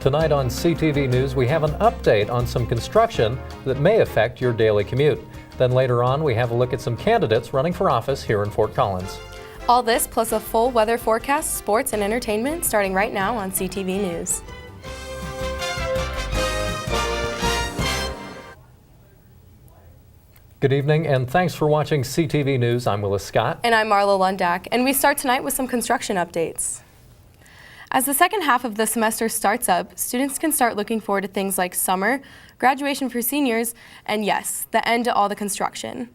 Tonight on CTV News, we have an update on some construction that may affect your daily commute. Then later on, we have a look at some candidates running for office here in Fort Collins. All this plus a full weather forecast, sports, and entertainment starting right now on CTV News. Good evening and thanks for watching CTV News. I'm Willis Scott. And I'm Marlo Lundak, and we start tonight with some construction updates. As the second half of the semester starts up, students can start looking forward to things like summer, graduation for seniors, and yes, the end to all the construction.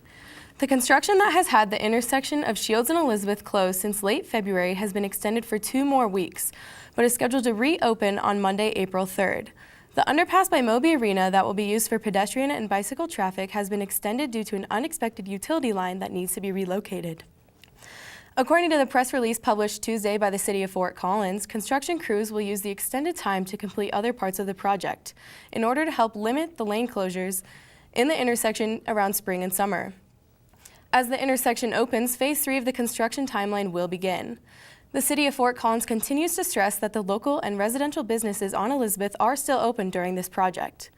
The construction that has had the intersection of Shields and Elizabeth closed since late February has been extended for 2 more weeks, but is scheduled to reopen on Monday, April 3rd. The underpass by Moby Arena that will be used for pedestrian and bicycle traffic has been extended due to an unexpected utility line that needs to be relocated. According to the press release published Tuesday by the City of Fort Collins, construction crews will use the extended time to complete other parts of the project in order to help limit the lane closures in the intersection around spring and summer. As the intersection opens, Phase 3 of the construction timeline will begin. The City of Fort Collins continues to stress that the local and residential businesses on Elizabeth are still open during this project,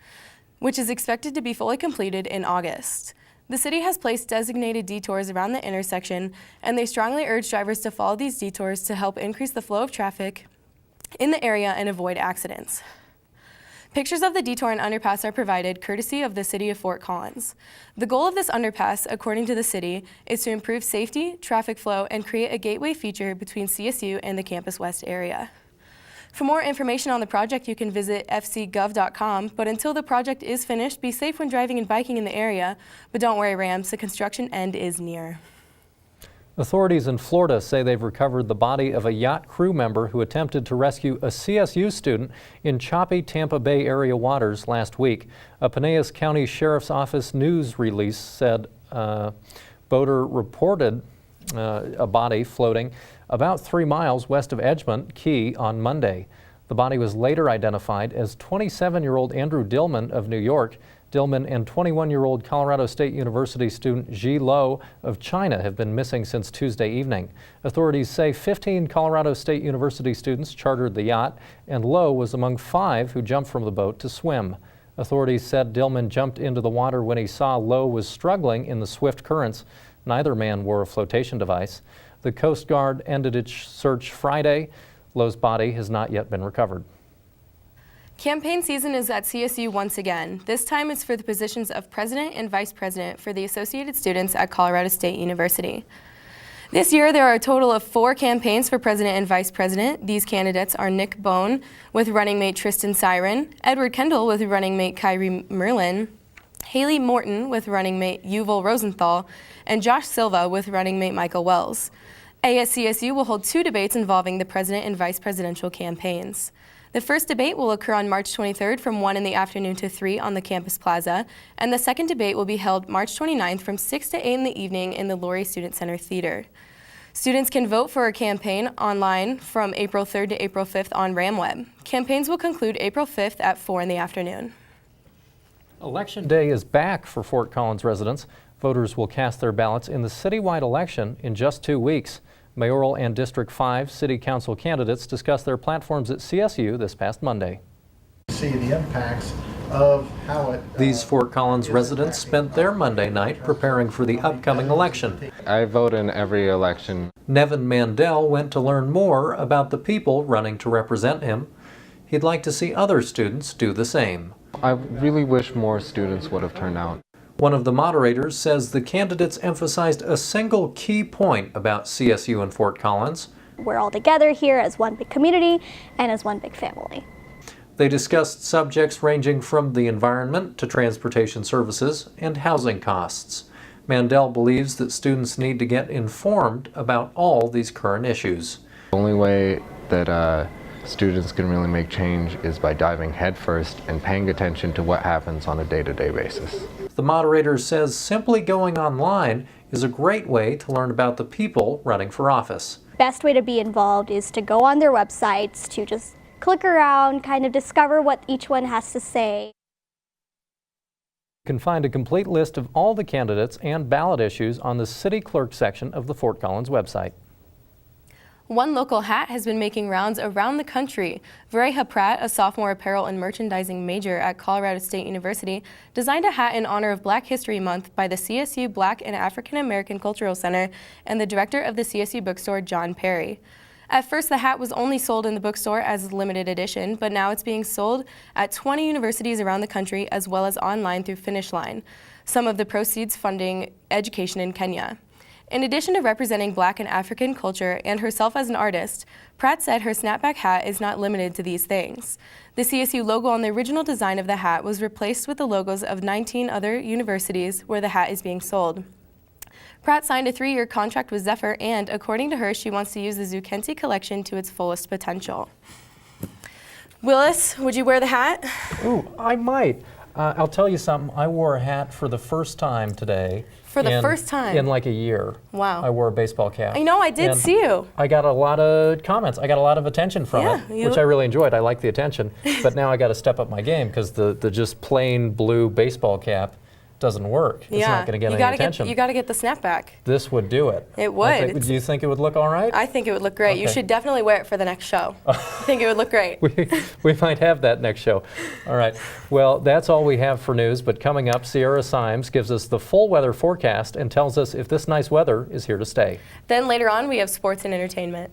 which is expected to be fully completed in August. The city has placed designated detours around the intersection, and they strongly urge drivers to follow these detours to help increase the flow of traffic in the area and avoid accidents. Pictures of the detour and underpass are provided courtesy of the City of Fort Collins. The goal of this underpass, according to the city, is to improve safety, traffic flow, and create a gateway feature between CSU and the Campus West area. For more information on the project, you can visit fcgov.com, but until the project is finished, be safe when driving and biking in the area. But don't worry, Rams, the construction end is near. Authorities in Florida say they've recovered the body of a yacht crew member who attempted to rescue a CSU student in choppy Tampa Bay area waters last week. A Pinellas County Sheriff's Office news release said boater reported a body floating about 3 miles west of Edgemont Key on Monday. The body was later identified as 27-year-old Andrew Dillman of New York. Dillman and 21-year-old Colorado State University student Ji Lo of China have been missing since Tuesday evening. Authorities say 15 Colorado State University students chartered the yacht, and Lo was among 5 who jumped from the boat to swim. Authorities said Dillman jumped into the water when he saw Lo was struggling in the swift currents. Neither man wore a flotation device. The Coast Guard ended its search Friday. Lo's body has not yet been recovered. Campaign season is at CSU once again. This time it's for the positions of president and vice president for the associated students at Colorado State University. This year there are a total of 4 campaigns for president and vice president. These candidates are Nick Bone with running mate Tristan Siren, Edward Kendall with running mate Kyrie Merlin, Haley Morton with running mate Yuval Rosenthal, and Josh Silva with running mate Michael Wells. ASCSU will hold 2 debates involving the president and vice presidential campaigns. The first debate will occur on March 23rd from 1 in the afternoon to 3 on the campus plaza, and the second debate will be held March 29th from 6 to 8 in the evening in the Laurie Student Center Theater. Students can vote for a campaign online from April 3rd to April 5th on RamWeb. Campaigns will conclude April 5th at 4 in the afternoon. Election Day is back for Fort Collins residents. Voters will cast their ballots in the citywide election in just 2 weeks. Mayoral and District 5 City Council candidates discussed their platforms at CSU this past Monday. See the impacts of how These Fort Collins residents spent their Monday night preparing for the upcoming election. I vote in every election. Nevin Mandel went to learn more about the people running to represent him. He'd like to see other students do the same. I really wish more students would have turned out. One of the moderators says the candidates emphasized a single key point about CSU and Fort Collins. We're all together here as one big community and as one big family. They discussed subjects ranging from the environment to transportation services and housing costs. Mandel believes that students need to get informed about all these current issues. The only way that students can really make change is by diving headfirst and paying attention to what happens on a day-to-day basis. The moderator says simply going online is a great way to learn about the people running for office. Best way to be involved is to go on their websites, to just click around, kind of discover what each one has to say. You can find a complete list of all the candidates and ballot issues on the City Clerk section of the Fort Collins website. One local hat has been making rounds around the country. Vareha Pratt, a sophomore apparel and merchandising major at Colorado State University, designed a hat in honor of Black History Month by the CSU Black and African American Cultural Center and the director of the CSU bookstore, John Perry. At first, the hat was only sold in the bookstore as a limited edition, but now it's being sold at 20 universities around the country as well as online through Finish Line, some of the proceeds funding education in Kenya. In addition to representing Black and African culture and herself as an artist, Pratt said her snapback hat is not limited to these things. The CSU logo on the original design of the hat was replaced with the logos of 19 other universities where the hat is being sold. Pratt signed a 3-year contract with Zephyr and, according to her, she wants to use the Zukensi collection to its fullest potential. Willis, would you wear the hat? Ooh, I might. I'll tell you something. I wore a hat for the first time today. For the first time? In like a year. Wow. I wore a baseball cap. I know, I did see you. I got a lot of comments. I got a lot of attention from it, which I really enjoyed. I like the attention. But now I got to step up my game because the just plain blue baseball cap doesn't work. It's not going to get any attention. You got to get the snapback. This would do it. It would. Do you think it would look all right? I think it would look great. Okay. You should definitely wear it for the next show. I think it would look great. We might have that next show. All right. Well, that's all we have for news, but coming up, Sierra Cymes gives us the full weather forecast and tells us if this nice weather is here to stay. Then later on, we have sports and entertainment.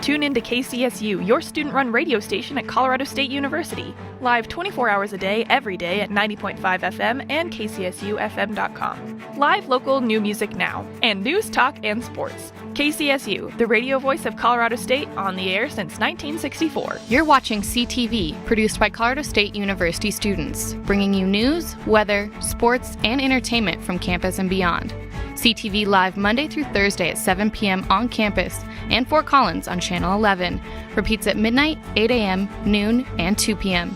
Tune in to KCSU, your student-run radio station at Colorado State University. Live 24 hours a day, every day at 90.5 FM and kcsufm.com. Live local new music now, and news, talk, and sports. KCSU, the radio voice of Colorado State, on the air since 1964. You're watching CTV, produced by Colorado State University students, bringing you news, weather, sports, and entertainment from campus and beyond. CTV live Monday through Thursday at 7 p.m. on campus and Fort Collins on Channel 11. Repeats at midnight, 8 a.m., noon, and 2 p.m.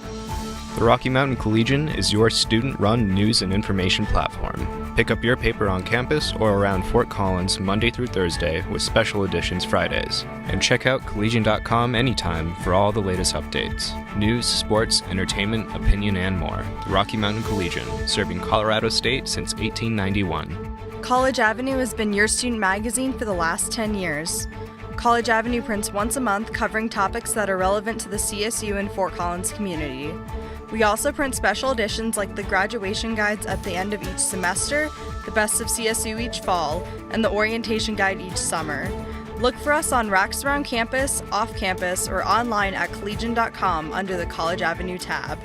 The Rocky Mountain Collegian is your student-run news and information platform. Pick up your paper on campus or around Fort Collins Monday through Thursday with special editions Fridays. And check out collegian.com anytime for all the latest updates. News, sports, entertainment, opinion, and more. The Rocky Mountain Collegian, serving Colorado State since 1891. College Avenue has been your student magazine for the last 10 years. College Avenue prints once a month covering topics that are relevant to the CSU and Fort Collins community. We also print special editions like the graduation guides at the end of each semester, the best of CSU each fall, and the orientation guide each summer. Look for us on racks around campus, off campus, or online at collegian.com under the College Avenue tab.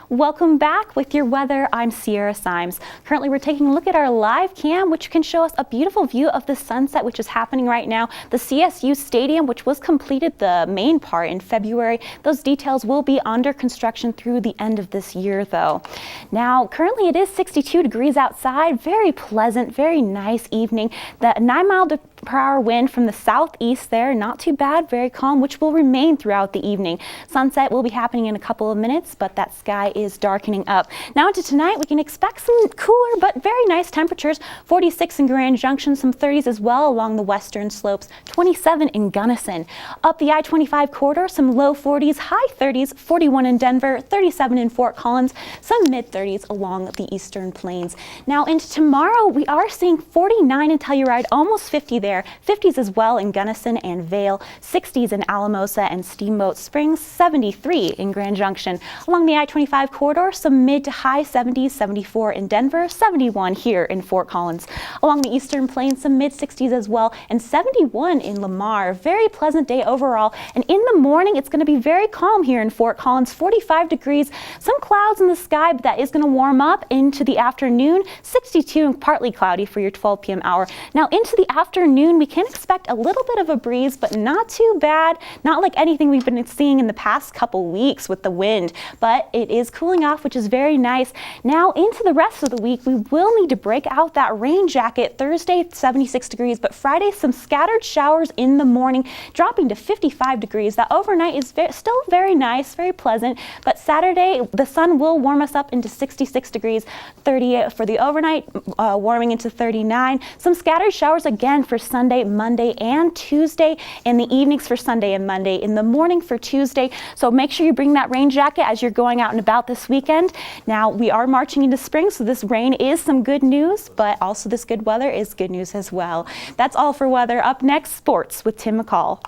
Welcome back with your weather. I'm Sierra Cymes. Currently, we're taking a look at our live cam, which can show us a beautiful view of the sunset, which is happening right now. The CSU Stadium, which was completed the main part in February. Those details will be under construction through the end of this year, though. Now, currently it is 62 degrees outside. Very pleasant, very nice evening. The 9-mile-per-hour wind from the southeast there, not too bad, very calm, which will remain throughout the evening. Sunset will be happening in a couple of minutes, but that sky is darkening up. Now into tonight, we can expect some cooler but very nice temperatures. 46 in Grand Junction, some 30s as well along the western slopes, 27 in Gunnison. Up the I-25 corridor, some low 40s, high 30s, 41 in Denver, 37 in Fort Collins, some mid 30s along the eastern plains. Now into tomorrow, we are seeing 49 in Telluride, almost 50 there, 50s as well in Gunnison and Vail, 60s in Alamosa and Steamboat Springs, 73 in Grand Junction. Along the I-25 corridor, some mid to high 70s, 74 in Denver, 71 here in Fort Collins. Along the eastern plains, some mid 60s as well, and 71 in Lamar. Very pleasant day overall. And in the morning, it's going to be very calm here in Fort Collins, 45 degrees, some clouds in the sky, but that is going to warm up into the afternoon, 62 and partly cloudy for your 12 p.m. hour. Now into the afternoon, we can expect a little bit of a breeze, but not too bad, not like anything we've been seeing in the past couple weeks with the wind, but it is cooling off, which is very nice. Now into the rest of the week, we will need to break out that rain jacket. Thursday, 76 degrees, but Friday, some scattered showers in the morning, dropping to 55 degrees. That overnight is still very nice, very pleasant, but Saturday, the sun will warm us up into 66 degrees, 30 for the overnight, warming into 39. Some scattered showers again for Sunday, Monday, and Tuesday, in the evenings for Sunday and Monday, in the morning for Tuesday. So make sure you bring that rain jacket as you're going out and about this weekend. Now, we are marching into spring, so this rain is some good news, but also this good weather is good news as well. That's all for weather. Up next, sports with Tim McCall.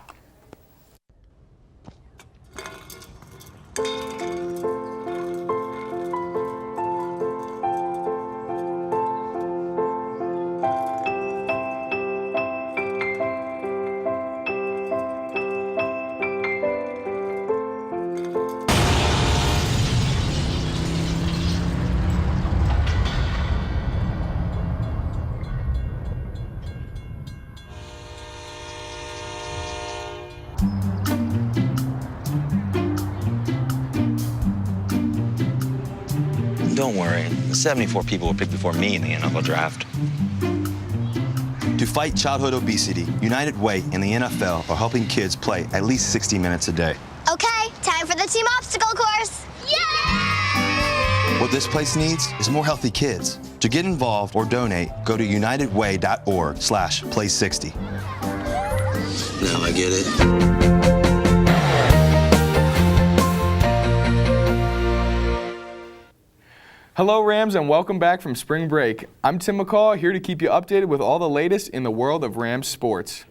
Don't worry, 74 people were picked before me in the NFL draft. To fight childhood obesity, United Way and the NFL are helping kids play at least 60 minutes a day. Okay, time for the team obstacle course. Yay! What this place needs is more healthy kids. To get involved or donate, go to unitedway.org/play60. Now I get it. Hello Rams and welcome back from spring break. I'm Tim McCall, here to keep you updated with all the latest in the world of Rams sports.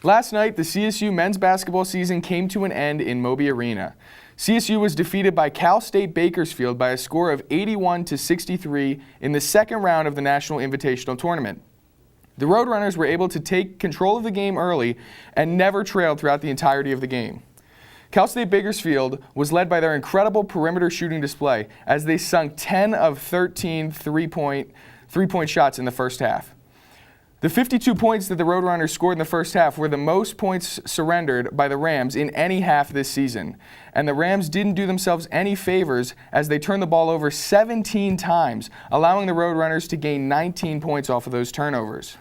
Last night, the CSU men's basketball season came to an end in Moby Arena. CSU was defeated by Cal State Bakersfield by a score of 81-63 in the second round of the National Invitational Tournament. The Roadrunners were able to take control of the game early and never trailed throughout the entirety of the game. Cal State Bakersfield was led by their incredible perimeter shooting display as they sunk 10 of 13 three-point shots in the first half. The 52 points that the Roadrunners scored in the first half were the most points surrendered by the Rams in any half this season. And the Rams didn't do themselves any favors as they turned the ball over 17 times, allowing the Roadrunners to gain 19 points off of those turnovers.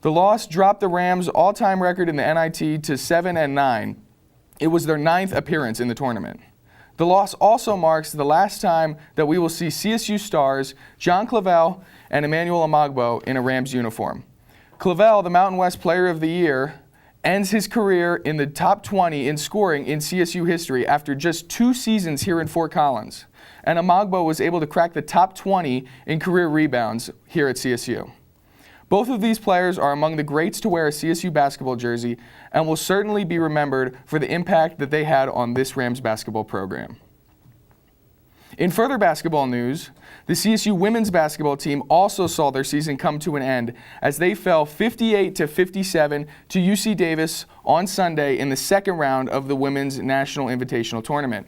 The loss dropped the Rams' all-time record in the NIT to 7-9. It was their 9th appearance in the tournament. The loss also marks the last time that we will see CSU stars John Clavel and Emmanuel Amagbo in a Rams uniform. Clavel, the Mountain West Player of the Year, ends his career in the top 20 in scoring in CSU history after just 2 seasons here in Fort Collins. And Amagbo was able to crack the top 20 in career rebounds here at CSU. Both of these players are among the greats to wear a CSU basketball jersey and will certainly be remembered for the impact that they had on this Rams basketball program. In further basketball news, the CSU women's basketball team also saw their season come to an end as they fell 58-57 to UC Davis on Sunday in the second round of the Women's National Invitational Tournament.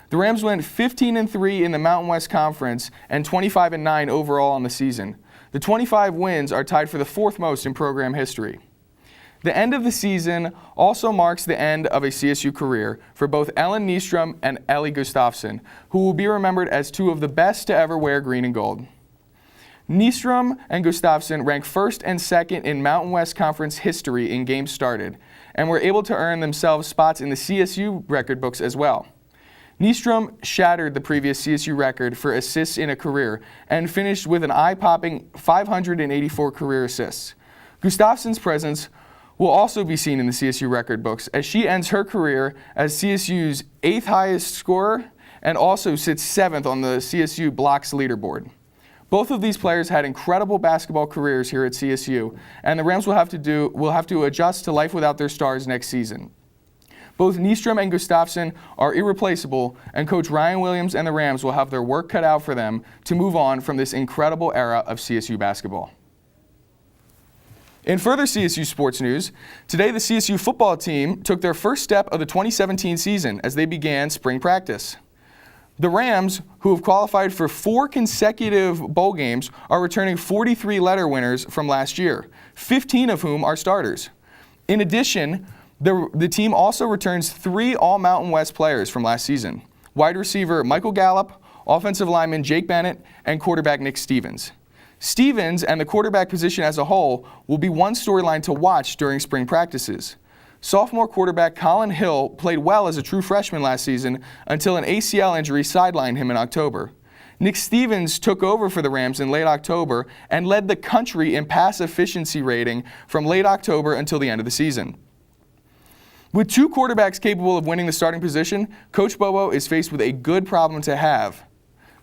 The Rams went 15-3 in the Mountain West Conference and 25-9 overall on the season. The 25 wins are tied for the 4th most in program history. The end of the season also marks the end of a CSU career for both Ellen Nystrom and Ellie Gustafsson, who will be remembered as 2 of the best to ever wear green and gold. Nystrom and Gustafsson ranked 1st and 2nd in Mountain West Conference history in games started, and were able to earn themselves spots in the CSU record books as well. Nystrom shattered the previous CSU record for assists in a career and finished with an eye-popping 584 career assists. Gustafsson's presence will also be seen in the CSU record books as she ends her career as CSU's 8th highest scorer and also sits 7th on the CSU blocks leaderboard. Both of these players had incredible basketball careers here at CSU, and the Rams will have to adjust to life without their stars next season. Both Nystrom and Gustafsson are irreplaceable, and Coach Ryan Williams and the Rams will have their work cut out for them to move on from this incredible era of CSU basketball. In further CSU sports news, today the CSU football team took their first step of the 2017 season as they began spring practice. The Rams, who have qualified for 4 consecutive bowl games, are returning 43 letter winners from last year, 15 of whom are starters. In addition, the team also returns 3 All-Mountain West players from last season: wide receiver Michael Gallup, offensive lineman Jake Bennett, and quarterback Nick Stevens. Stevens and the quarterback position as a whole will be one storyline to watch during spring practices. Sophomore quarterback Colin Hill played well as a true freshman last season until an ACL injury sidelined him in October. Nick Stevens took over for the Rams in late October and led the country in pass efficiency rating from late October until the end of the season. With two quarterbacks capable of winning the starting position, Coach Bobo is faced with a good problem to have.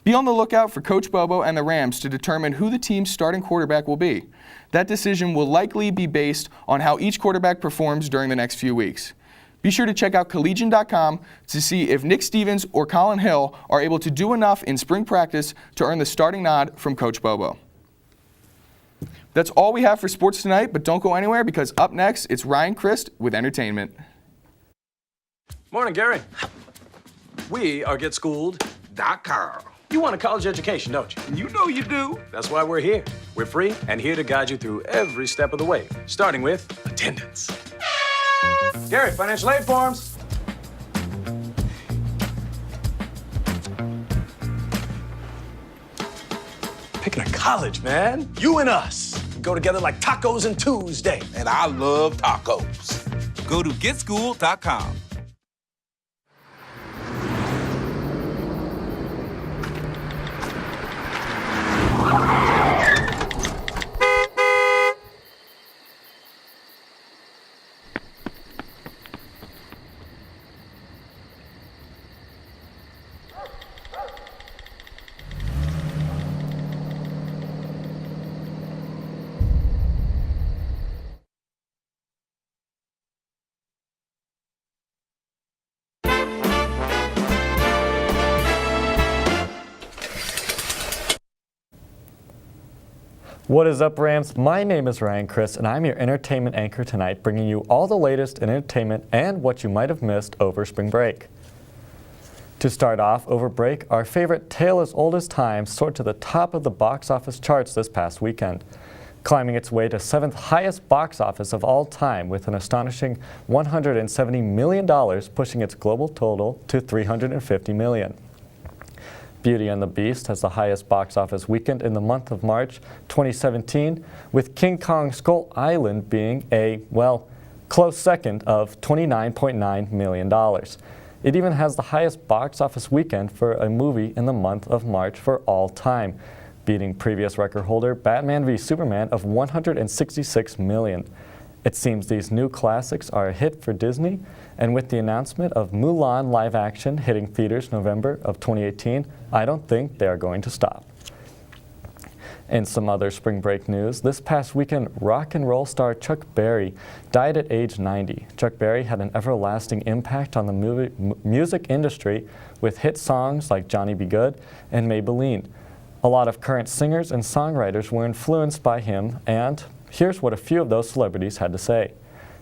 Be on the lookout for Coach Bobo and the Rams to determine who the team's starting quarterback will be. That decision will likely be based on how each quarterback performs during the next few weeks. Be sure to check out collegian.com to see if Nick Stevens or Colin Hill are able to do enough in spring practice to earn the starting nod from Coach Bobo. That's all we have for sports tonight, but don't go anywhere because up next, it's Ryan Crist with entertainment. Morning, Gary. We are GetSchooled.com. You want a college education, don't you? You know you do. That's why we're here. We're free and here to guide you through every step of the way, starting with attendance. Gary, financial aid forms. Picking a college, man. You and us. Go together like tacos and Tuesday. And I love tacos. Go to GetSchooled.com. What is up, Rams? My name is Ryan Crist, and I'm your entertainment anchor tonight, bringing you all the latest in entertainment and what you might have missed over spring break. To start off, over break, our favorite tale as old as time soared to the top of the box office charts this past weekend, climbing its way to 7th highest box office of all time with an astonishing $170 million, pushing its global total to $350 million. Beauty and the Beast has the highest box office weekend in the month of March 2017, with King Kong Skull Island being a, well, close second of $29.9 million. It even has the highest box office weekend for a movie in the month of March for all time, beating previous record holder Batman v Superman of $166 million. It seems these new classics are a hit for Disney, and with the announcement of Mulan live action hitting theaters November of 2018, I don't think they are going to stop. In some other spring break news, this past weekend, rock and roll star Chuck Berry died at age 90. Chuck Berry had an everlasting impact on the music industry with hit songs like Johnny B. Good and Maybelline. A lot of current singers and songwriters were influenced by him, and here's what a few of those celebrities had to say.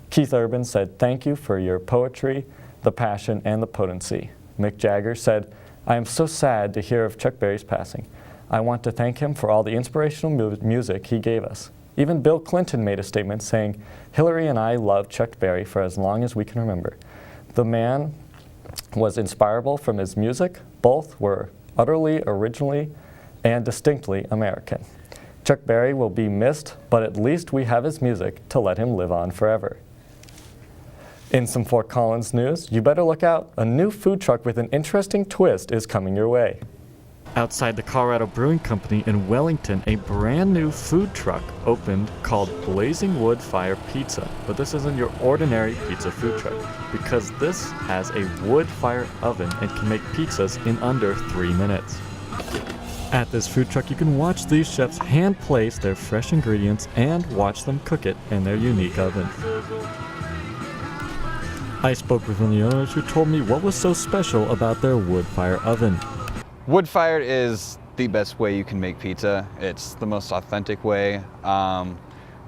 Keith Urban said, "Thank you for your poetry, the passion, and the potency." Mick Jagger said, "I am so sad to hear of Chuck Berry's passing. I want to thank him for all the inspirational music he gave us." Even Bill Clinton made a statement saying, "Hillary and I loved Chuck Berry for as long as we can remember. The man was inspirable from his music. Both were utterly, originally, and distinctly American." Chuck Berry will be missed, but at least we have his music to let him live on forever. In some Fort Collins news, you better look out. A new food truck with an interesting twist is coming your way. Outside the Colorado Brewing Company in Wellington, a brand new food truck opened called Blazing Wood Fire Pizza. But this isn't your ordinary pizza food truck, because this has a wood fire oven and can make pizzas in under 3 minutes. At this food truck, you can watch these chefs hand place their fresh ingredients and watch them cook it in their unique oven. I spoke with one of the owners who told me what was so special about their wood fire oven. Wood fired is the best way you can make pizza. It's the most authentic way.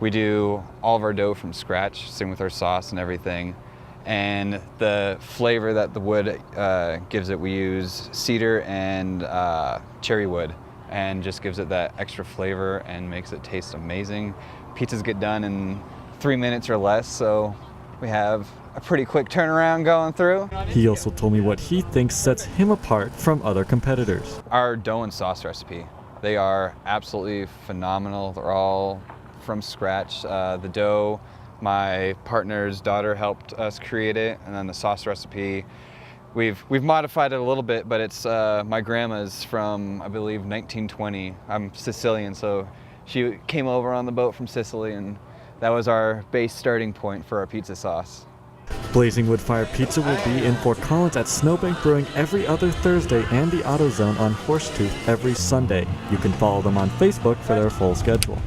We do all of our dough from scratch, same with our sauce and everything. And the flavor that the wood gives it, we use cedar and cherry wood, and just gives it that extra flavor and makes it taste amazing. Pizzas get done in 3 minutes or less, so we have a pretty quick turnaround going through. He also told me what he thinks sets him apart from other competitors. Our dough and sauce recipe. They are absolutely phenomenal. They're all from scratch. The dough, my partner's daughter helped us create it, and then the sauce recipe, we've modified it a little bit, but it's my grandma's from, I believe, 1920. I'm Sicilian, so she came over on the boat from Sicily, and that was our base starting point for our pizza sauce. Blazing Wood Fire Pizza will be in Fort Collins at Snowbank Brewing every other Thursday and the AutoZone on Horsetooth every Sunday. You can follow them on Facebook for their full schedule.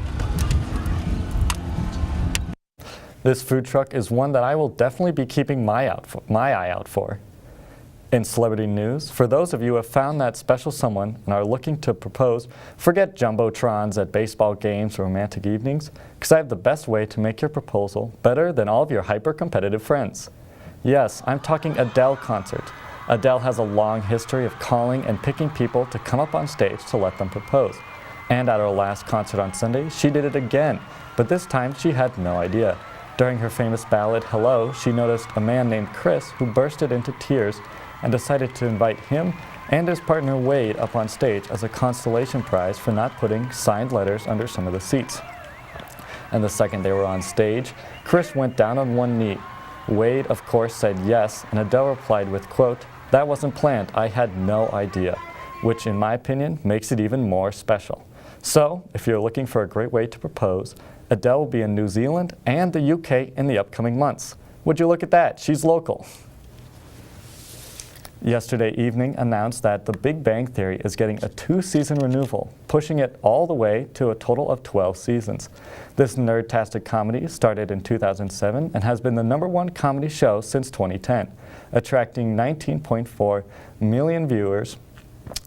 This food truck is one that I will definitely be keeping my eye out for. In celebrity news, for those of you who have found that special someone and are looking to propose, forget jumbotrons at baseball games or romantic evenings, because I have the best way to make your proposal better than all of your hyper-competitive friends. Yes, I'm talking Adele concert. Adele has a long history of calling and picking people to come up on stage to let them propose. And at her last concert on Sunday, she did it again, but this time she had no idea. During her famous ballad, Hello, she noticed a man named Crist who bursted into tears and decided to invite him and his partner Wade up on stage as a consolation prize for not putting signed letters under some of the seats. And the second they were on stage, Crist went down on one knee. Wade, of course, said yes, and Adele replied with, quote, "That wasn't planned, I had no idea," which in my opinion makes it even more special. So, if you're looking for a great way to propose, Adele will be in New Zealand and the UK in the upcoming months. Would you look at that? She's local. Yesterday evening announced that The Big Bang Theory is getting a 2-season renewal, pushing it all the way to a total of 12 seasons. This nerd-tastic comedy started in 2007 and has been the #1 comedy show since 2010, attracting 19.4 million viewers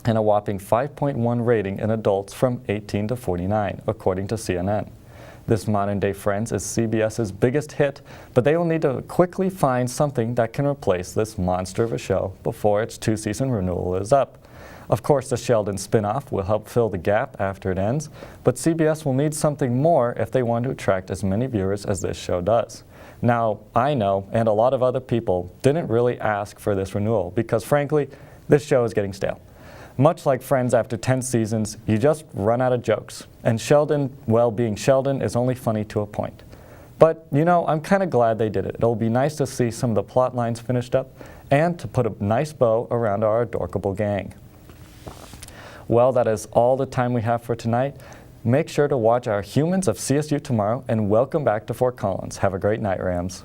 and a whopping 5.1 rating in adults from 18 to 49, according to CNN. This modern-day Friends is CBS's biggest hit, but they will need to quickly find something that can replace this monster of a show before its 2-season renewal is up. Of course, the Sheldon spin-off will help fill the gap after it ends, but CBS will need something more if they want to attract as many viewers as this show does. Now, I know, and a lot of other people, didn't really ask for this renewal because, frankly, this show is getting stale. Much like Friends after 10 seasons, you just run out of jokes. And Sheldon, well, being Sheldon is only funny to a point. But, you know, I'm kind of glad they did it. It'll be nice to see some of the plot lines finished up and to put a nice bow around our adorable gang. Well, that is all the time we have for tonight. Make sure to watch our Humans of CSU tomorrow and welcome back to Fort Collins. Have a great night, Rams.